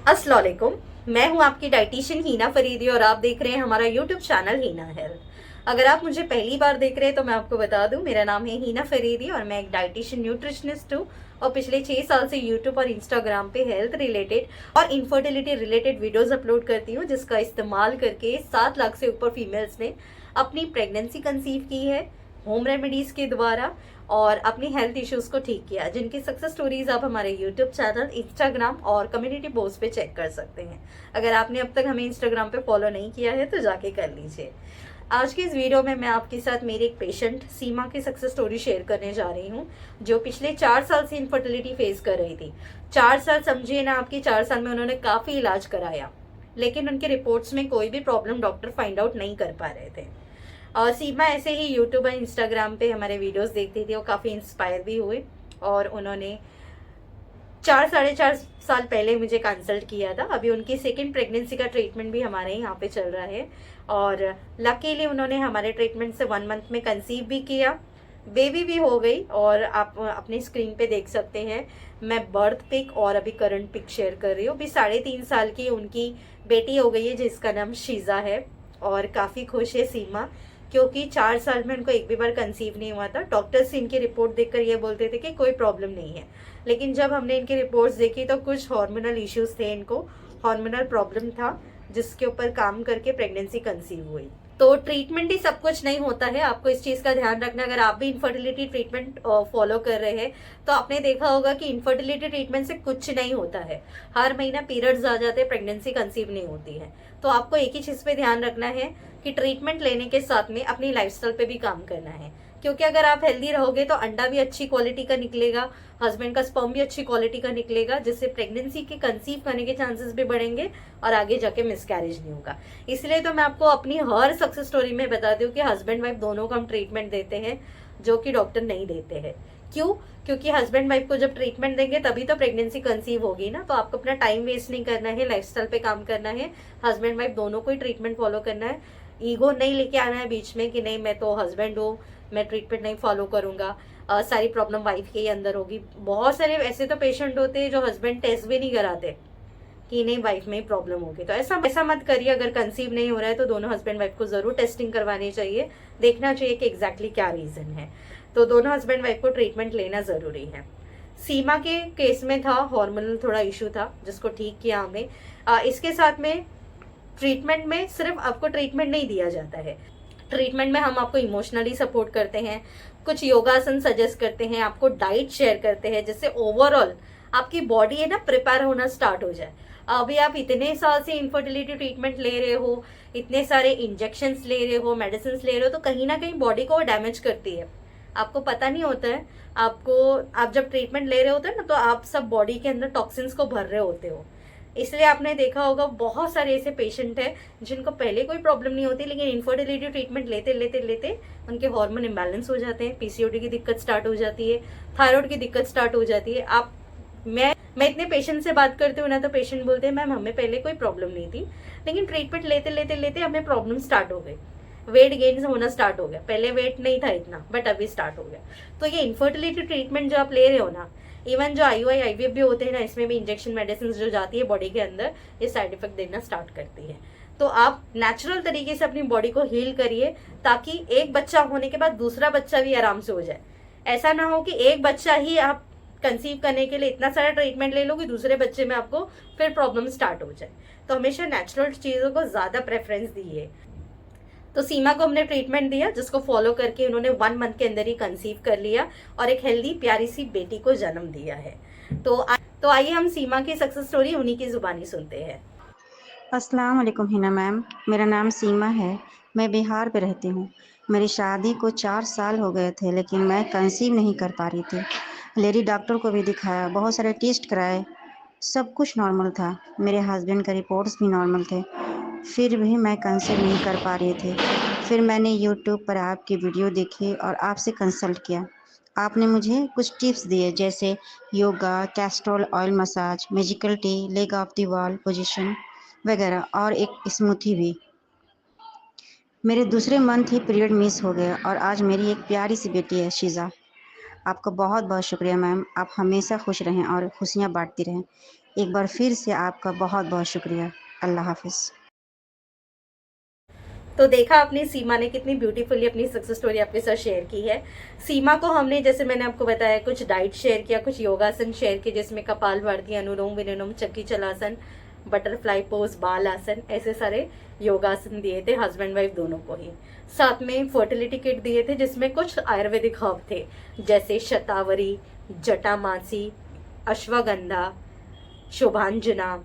अस्सलाम वालेकुम। मैं हूं आपकी डाइटिशियन हीना फरीदी और आप देख रहे हैं हमारा यूट्यूब चैनल हीना हेल्थ। अगर आप मुझे पहली बार देख रहे हैं तो मैं आपको बता दूं, मेरा नाम है हीना फरीदी और मैं एक डाइटिशियन न्यूट्रिशनिस्ट हूं और पिछले 6 साल से यूट्यूब और इंस्टाग्राम पे हेल्थ रिलेटेड और इनफर्टिलिटी रिलेटेड वीडियोस अपलोड करती हूं, जिसका इस्तेमाल करके 7 लाख से ऊपर फीमेल्स ने अपनी प्रेगनेंसी कंसीव की है होम रेमेडीज के द्वारा और अपनी हेल्थ इश्यूज को ठीक किया, जिनकी सक्सेस स्टोरीज आप हमारे यूट्यूब चैनल, इंस्टाग्राम और कम्युनिटी पोस्ट पे चेक कर सकते हैं। अगर आपने अब तक हमें इंस्टाग्राम पे फॉलो नहीं किया है तो जाके कर लीजिए। आज की इस वीडियो में मैं आपके साथ मेरी एक पेशेंट सीमा की सक्सेस स्टोरी शेयर करने जा रही हूँ, जो पिछले 4 साल से इनफर्टिलिटी फेस कर रही थी। 4 साल समझिए ना, आपकी 4 साल में उन्होंने काफी इलाज कराया, लेकिन उनके रिपोर्ट्स में कोई भी प्रॉब्लम डॉक्टर फाइंड आउट नहीं कर पा रहे थे। और सीमा ऐसे ही यूट्यूब और इंस्टाग्राम पे हमारे वीडियोस देखती थी और काफ़ी इंस्पायर भी हुए और उन्होंने 4 साढ़े 4 साल पहले मुझे कंसल्ट किया था। अभी उनकी सेकेंड प्रेगनेंसी का ट्रीटमेंट भी हमारे यहाँ पे चल रहा है और लकीली उन्होंने हमारे ट्रीटमेंट से 1 मंथ में कंसीव भी किया, बेबी भी हो गई। और आप अपनी स्क्रीन पे देख सकते हैं, मैं बर्थ पिक और अभी करंट पिक शेयर कर रही हूँ। अभी 3.5 साल की उनकी बेटी हो गई है, जिसका नाम शीजा है और काफ़ी खुश है सीमा, क्योंकि 4 साल में उनको एक भी बार कंसीव नहीं हुआ था। डॉक्टर्स इनकी रिपोर्ट देखकर ये बोलते थे कि कोई प्रॉब्लम नहीं है, लेकिन जब हमने इनकी रिपोर्ट्स देखी तो कुछ हार्मोनल इश्यूज थे, इनको हार्मोनल प्रॉब्लम था, जिसके ऊपर काम करके प्रेगनेंसी कंसीव हुई। तो ट्रीटमेंट ही सब कुछ नहीं होता है, आपको इस चीज़ का ध्यान रखना। अगर आप भी इनफर्टिलिटी ट्रीटमेंट फॉलो कर रहे हैं तो आपने देखा होगा कि इनफर्टिलिटी ट्रीटमेंट से कुछ नहीं होता है। हर महीना पीरियड्स आ जाते हैं, प्रेगनेंसी कंसीव नहीं होती है। तो आपको एक ही चीज़ पे ध्यान रखना है कि ट्रीटमेंट लेने के साथ में अपनी लाइफस्टाइल पे भी काम करना है, क्योंकि अगर आप हेल्दी रहोगे तो अंडा भी अच्छी क्वालिटी का निकलेगा, हस्बैंड का स्पर्म भी अच्छी क्वालिटी का निकलेगा, जिससे प्रेगनेंसी के कंसीव करने के चांसेस भी बढ़ेंगे और आगे जाके मिसकैरेज नहीं होगा। इसलिए तो मैं आपको अपनी हर सक्सेस स्टोरी में बताती हूँ कि हस्बैंड वाइफ दोनों को हम ट्रीटमेंट देते हैं, जो कि डॉक्टर नहीं देते हैं। क्यों? क्योंकि हस्बैंड वाइफ को जब ट्रीटमेंट देंगे तभी तो प्रेगनेंसी कंसीव होगी ना। तो आपको अपना टाइम वेस्ट नहीं करना है, लाइफस्टाइल पे काम करना है, हस्बैंड वाइफ दोनों को ही ट्रीटमेंट फॉलो करना है। ईगो नहीं लेके आना है बीच में कि नहीं मैं तो हस्बैंड हूँ, मैं ट्रीटमेंट नहीं फॉलो करूंगा, सारी प्रॉब्लम वाइफ के ही अंदर होगी। बहुत सारे ऐसे तो पेशेंट होते हैं जो हस्बैंड टेस्ट भी नहीं कराते कि नहीं वाइफ में ही प्रॉब्लम होगी। तो ऐसा ऐसा मत करिए। अगर कंसीव नहीं हो रहा है तो दोनों हस्बैंड वाइफ को जरूर टेस्टिंग करवानी चाहिए, देखना चाहिए कि एग्जैक्टली क्या रीजन है। तो दोनों हस्बैंड वाइफ को ट्रीटमेंट लेना जरूरी है। सीमा के केस में था हार्मोनल थोड़ा इशू था, जिसको ठीक किया हमें। इसके साथ में ट्रीटमेंट में सिर्फ आपको ट्रीटमेंट नहीं दिया जाता है, ट्रीटमेंट में हम आपको इमोशनली सपोर्ट करते हैं, कुछ योगासन सजेस्ट करते हैं, आपको डाइट शेयर करते हैं, जिससे ओवरऑल आपकी बॉडी है ना प्रिपेयर होना स्टार्ट हो जाए। अभी आप इतने साल से इनफर्टिलिटी ट्रीटमेंट ले रहे हो, इतने सारे इंजेक्शंस ले रहे हो, मेडिसिन ले रहे हो, तो कहीं ना कहीं बॉडी को डैमेज करती है, आपको पता नहीं होता है। आपको आप जब ट्रीटमेंट ले रहे होते हैं ना, तो आप सब बॉडी के अंदर टॉक्सिन्स को भर रहे होते हो। इसलिए आपने देखा होगा बहुत सारे ऐसे पेशेंट हैं जिनको पहले कोई प्रॉब्लम नहीं होती, लेकिन इनफर्टिलिटी ट्रीटमेंट लेते लेते लेते उनके हार्मोन इम्बैलेंस हो जाते हैं, पीसीओडी की दिक्कत स्टार्ट हो जाती है, थायराइड की दिक्कत स्टार्ट हो जाती है। आप मैं इतने पेशेंट से बात करती हूँ ना, तो पेशेंट बोलते हैं मैम हमें पहले कोई प्रॉब्लम नहीं थी, लेकिन ट्रीटमेंट लेते लेते लेते हमें प्रॉब्लम स्टार्ट हो गई, वेट गेन होना स्टार्ट हो गया। पहले वेट नहीं था इतना, बट अभी स्टार्ट हो गया। तो ये इनफर्टिलिटी ट्रीटमेंट जो आप ले रहे हो ना, इवन जो आईयूआई आईवीएफ भी होते हैं ना, इसमें भी इंजेक्शन मेडिसिन जो जाती है बॉडी के अंदर, ये साइड इफेक्ट देना स्टार्ट करती है। तो आप नेचुरल तरीके से अपनी बॉडी को हील करिए, ताकि एक बच्चा होने के बाद दूसरा बच्चा भी आराम से हो जाए। ऐसा ना हो कि एक बच्चा ही आप कंसीव करने के लिए इतना सारा ट्रीटमेंट ले लो कि दूसरे बच्चे में आपको फिर प्रॉब्लम स्टार्ट हो जाए। तो हमेशा नेचुरल चीज़ों को ज़्यादा प्रेफरेंस दीजिए। तो सीमा को हमने ट्रीटमेंट दिया, जिसको फॉलो करके उन्होंने 1 मंथ के अंदर ही कंसीव कर लिया और एक हेल्दी प्यारी सी बेटी को जन्म दिया है। तो आइए हम सीमा की सक्सेस स्टोरी उन्हीं की जुबानी सुनते हैं। अस्सलाम वालेकुम हिना मैम, मेरा नाम सीमा है। मैं बिहार पे रहती हूँ। मेरी शादी को 4 साल हो गए थे, लेकिन मैं कंसीव नहीं कर पा रही थी। लेडी डॉक्टर को भी दिखाया, बहुत सारे टेस्ट कराए, सब कुछ नॉर्मल था। मेरे हस्बैंड का रिपोर्ट्स भी नॉर्मल थे, फिर भी मैं कंसीव नहीं कर पा रही थी। फिर मैंने यूट्यूब पर आपकी वीडियो देखी और आपसे कंसल्ट किया। आपने मुझे कुछ टिप्स दिए, जैसे yoga, castor oil massage, magical tea, leg of the wall position वगैरह, और एक स्मूथी भी। मेरे दूसरे मंथ ही पीरियड मिस हो गया और आज मेरी एक प्यारी सी बेटी है, शीज़ा। आपका बहुत बहुत शुक्रिया मैम। आप हमेशा खुश रहें और खुशियाँ बांटती रहें। एक बार फिर से आपका बहुत बहुत शुक्रिया। अल्लाह हाफिज़। तो देखा आपने सीमा ने कितनी ब्यूटीफुली अपनी सक्सेस स्टोरी आपके साथ शेयर की है। सीमा को हमने, जैसे मैंने आपको बताया, कुछ डाइट शेयर किया, कुछ योगासन शेयर किए, जिसमें कपालभाति, अनुलोम विलोम, चक्की चलासन, बटरफ्लाई पोज, बाल आसन, ऐसे सारे योगासन दिए थे हस्बैंड वाइफ दोनों को ही। साथ में फर्टिलिटी किट दिए थे जिसमें कुछ आयुर्वेदिक हर्ब थे, जैसे शतावरी, जटामासी, अश्वगंधा, शुभांजना,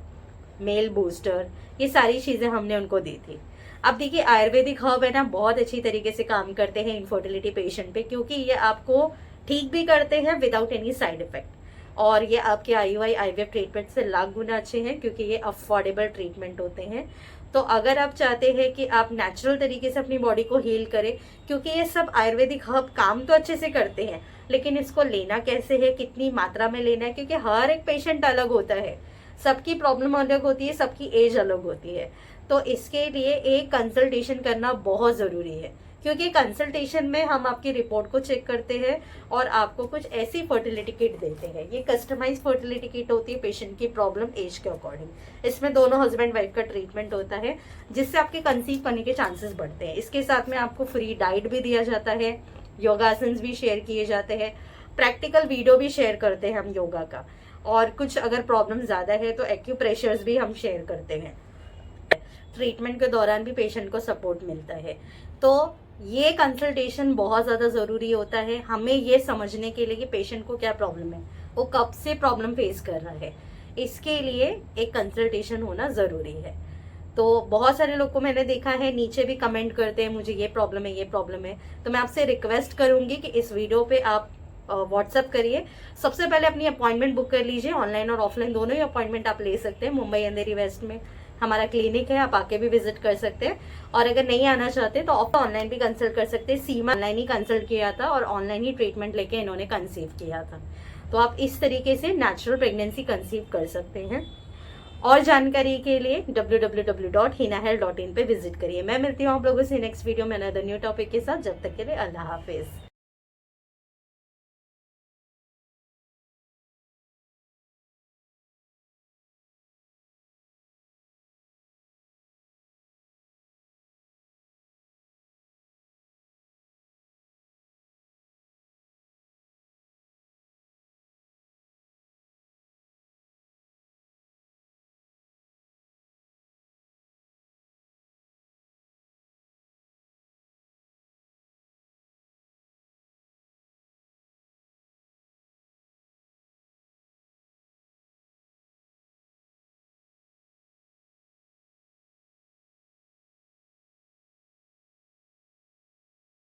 मेल बूस्टर, ये सारी चीजें हमने उनको दी थी। अब देखिए, आयुर्वेदिक हर्ब है ना, बहुत अच्छी तरीके से काम करते हैं इनफर्टिलिटी पेशेंट पे, क्योंकि ये आपको ठीक भी करते हैं विदाउट एनी साइड इफेक्ट। और ये आपके IUI IVF ट्रीटमेंट से लाख गुना अच्छे हैं, क्योंकि ये अफोर्डेबल ट्रीटमेंट होते हैं। तो अगर आप चाहते हैं कि आप नेचुरल तरीके से अपनी बॉडी को हील करें, क्योंकि ये सब आयुर्वेदिक हर्ब काम तो अच्छे से करते हैं, लेकिन इसको लेना कैसे है, कितनी मात्रा में लेना है, क्योंकि हर एक पेशेंट अलग होता है, सबकी प्रॉब्लम अलग होती है, सबकी एज अलग होती है। तो इसके लिए एक कंसल्टेशन करना बहुत ज़रूरी है, क्योंकि कंसल्टेशन में हम आपकी रिपोर्ट को चेक करते हैं और आपको कुछ ऐसी फर्टिलिटी किट देते हैं। ये कस्टमाइज फर्टिलिटी किट होती है पेशेंट की प्रॉब्लम एज के अकॉर्डिंग। इसमें दोनों हस्बैंड वाइफ का ट्रीटमेंट होता है, जिससे आपके कंसीव करने के चांसेस बढ़ते हैं। इसके साथ में आपको फ्री डाइट भी दिया जाता है, योगासन भी शेयर किए जाते हैं, प्रैक्टिकल वीडियो भी शेयर करते हैं हम योगा का, और कुछ अगर प्रॉब्लम ज़्यादा है तो एक्यूप्रेशर्स भी हम शेयर करते हैं। ट्रीटमेंट के दौरान भी पेशेंट को सपोर्ट मिलता है। तो ये कंसल्टेशन बहुत ज़्यादा ज़रूरी होता है, हमें ये समझने के लिए कि पेशेंट को क्या प्रॉब्लम है, वो कब से प्रॉब्लम फेस कर रहा है, इसके लिए एक कंसल्टेशन होना ज़रूरी है। तो बहुत सारे लोग को मैंने देखा है नीचे भी कमेंट करते हैं, मुझे ये प्रॉब्लम है, ये प्रॉब्लम है। तो मैं आपसे रिक्वेस्ट करूंगी कि इस वीडियो पे आप व्हाट्सअप करिए। सबसे पहले अपनी अपॉइंटमेंट बुक कर लीजिए, ऑनलाइन और ऑफलाइन दोनों ही अपॉइंटमेंट आप ले सकते हैं। मुंबई अंधेरी वेस्ट में हमारा क्लिनिक है, आप आके भी विजिट कर सकते हैं। और अगर नहीं आना चाहते तो आप ऑनलाइन भी कंसल्ट कर सकते हैं। सीमा ऑनलाइन ही कंसल्ट किया था और ऑनलाइन ही ट्रीटमेंट लेके इन्होंने कंसीव किया था। तो आप इस तरीके से नेचुरल प्रेगनेंसी कंसीव कर सकते हैं। और जानकारी के लिए www.hinahealth.in पे विजिट करिए। मैं मिलती हूँ आप लोगों से नेक्स्ट वीडियो में अनदर न्यू टॉपिक के साथ। जब तक के लिए अल्लाह हाफिज।